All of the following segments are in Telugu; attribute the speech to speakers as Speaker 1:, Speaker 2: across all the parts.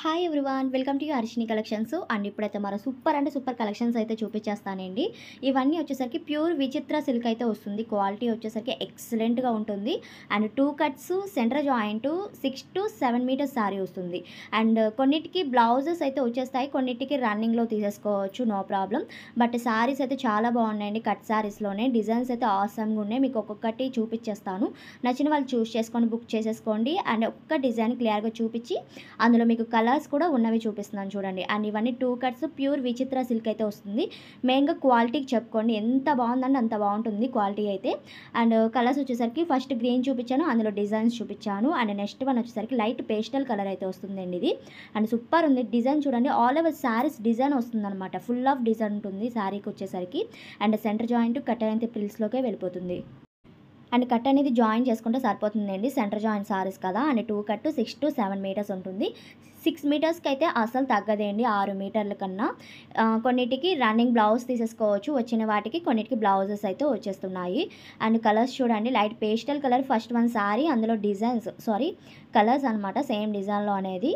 Speaker 1: Hi everyone welcome to Harshini collections and ఇప్పుడైతే మన సూపర్ అంటే సూపర్ కలెక్షన్స్ అయితే చూపించేస్తానండి. ఇవన్నీ వచ్చేసరికి ప్యూర్ విచిత్ర సిల్క్ అయితే వస్తుంది. క్వాలిటీ వచ్చేసరికి ఎక్సలెంట్గా ఉంటుంది. And 2 cuts centre joint 6 to 7 metres sari వస్తుంది. అండ్ కొన్నిటికి బ్లౌజెస్ అయితే వచ్చేస్తాయి, కొన్నిటికి రన్నింగ్లో తీసేసుకోవచ్చు, నో ప్రాబ్లం. బట్ శారీస్ అయితే చాలా బాగున్నాయండి. కట్ శారీస్లోనే డిజైన్స్ అయితే ఆసమ్గా ఉన్నాయి. మీకు ఒక్కొక్కటి చూపించేస్తాను. నచ్చిన వాళ్ళు చూస్ చేసుకొని బుక్ చేసేసుకోండి. అండ్ ఒక్క డిజైన్ క్లియర్గా చూపించి అందులో మీకు కలర్స్ కూడా ఉన్నవి చూపిస్తున్నాను చూడండి. అండ్ ఇవన్నీ 2 కట్స్ ప్యూర్ విచిత్ర సిల్క్ అయితే వస్తుంది. మెయిన్గా క్వాలిటీకి చెప్పుకోండి, ఎంత బాగుందంటే అంత బాగుంటుంది క్వాలిటీ అయితే. అండ్ కలర్స్ వచ్చేసరికి ఫస్ట్ గ్రీన్ చూపించాను, అందులో డిజైన్స్ చూపించాను. అండ్ నెక్స్ట్ వన్ వచ్చేసరికి లైట్ పేస్టల్ కలర్ అయితే వస్తుందండి ఇది. అండ్ సూపర్ ఉంది డిజైన్ చూడండి. ఆల్ ఓవర్ శారీస్ డిజైన్ వస్తుందన్నమాట, ఫుల్ ఆఫ్ డిజైన్ ఉంటుంది శారీకి వచ్చేసరికి. అండ్ సెంటర్ జాయింట్ కట్ అయితే ప్రిల్స్లోకే వెళ్ళిపోతుంది. అండ్ కట్ అనేది జాయిన్ చేసుకుంటే సరిపోతుందండి, సెంటర్ జాయింట్ సారీస్ కదా. అండ్ 2 కట్ 6 to 7 మీటర్స్ ఉంటుంది. 6 మీటర్స్కి అయితే అసలు తగ్గదండి, 6 మీటర్ల కన్నా. కొన్నిటికి రన్నింగ్ బ్లౌజ్ తీసేసుకోవచ్చు, వచ్చిన వాటికి కొన్నిటికి బ్లౌజెస్ అయితే వచ్చేస్తున్నాయి. అండ్ కలర్స్ చూడండి, light pastel colour first one sorry, అందులో డిజైన్స్ కలర్స్ అనమాట సేమ్ డిజైన్లో అనేది.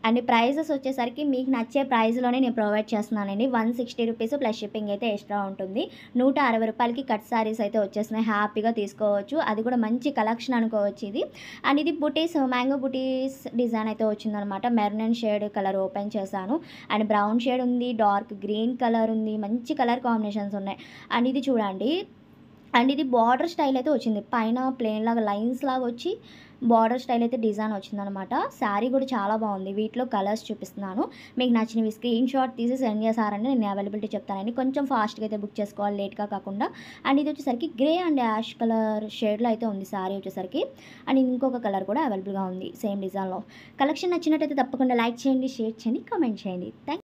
Speaker 1: అండ్ ప్రైజెస్ వచ్చేసరికి మీకు నచ్చే ప్రైస్లోనే నేను ప్రొవైడ్ చేస్తున్నానండి. 160 రూపీస్ ప్లస్ షిప్పింగ్ అయితే ఎక్స్ట్రా ఉంటుంది. 160 రూపాయలకి కట్ శారీస్ అయితే వచ్చేస్తున్నాయి, హ్యాపీగా తీసుకోవచ్చు. అది కూడా మంచి కలెక్షన్ అనుకోవచ్చు ఇది. అండ్ ఇది బుటీస్, మ్యాంగో బుటీస్ డిజైన్ అయితే వచ్చిందనమాట. మెరూన్ షేడ్ కలర్ ఓపెన్ చేశాను. అండ్ బ్రౌన్ షేడ్ ఉంది, డార్క్ గ్రీన్ కలర్ ఉంది, మంచి కలర్ కాంబినేషన్స్ ఉన్నాయి. అండ్ ఇది చూడండి, అండ్ ఇది బార్డర్ స్టైల్ అయితే వచ్చింది. పైన ప్లెయిన్ లాగా లైన్స్ లాగా వచ్చి బార్డర్ స్టైల్ అయితే డిజైన్ వచ్చిందనమాట. శారీ కూడా చాలా బాగుంది. వీటిలో కలర్స్ చూపిస్తున్నాను, మీకు నచ్చినవి స్క్రీన్ షాట్ తీసి సెండ్ చేశారని నేను అవైలబిలిటీ చెప్తానండి. కొంచెం ఫాస్ట్గా అయితే బుక్ చేసుకోవాలి, లేట్గా కాకుండా. అండ్ ఇది వచ్చేసరికి గ్రే అండ్ యాష్ కలర్ షేడ్లో అయితే ఉంది శారీ వచ్చేసరికి. అండ్ ఇంకొక కలర్ కూడా అవైలబుల్గా ఉంది సేమ్ డిజైన్లో. కలెక్షన్ నచ్చినట్టయితే తప్పకుండా లైక్ చేయండి, షేర్ చేయండి, కామెంట్ చేయండి. థ్యాంక్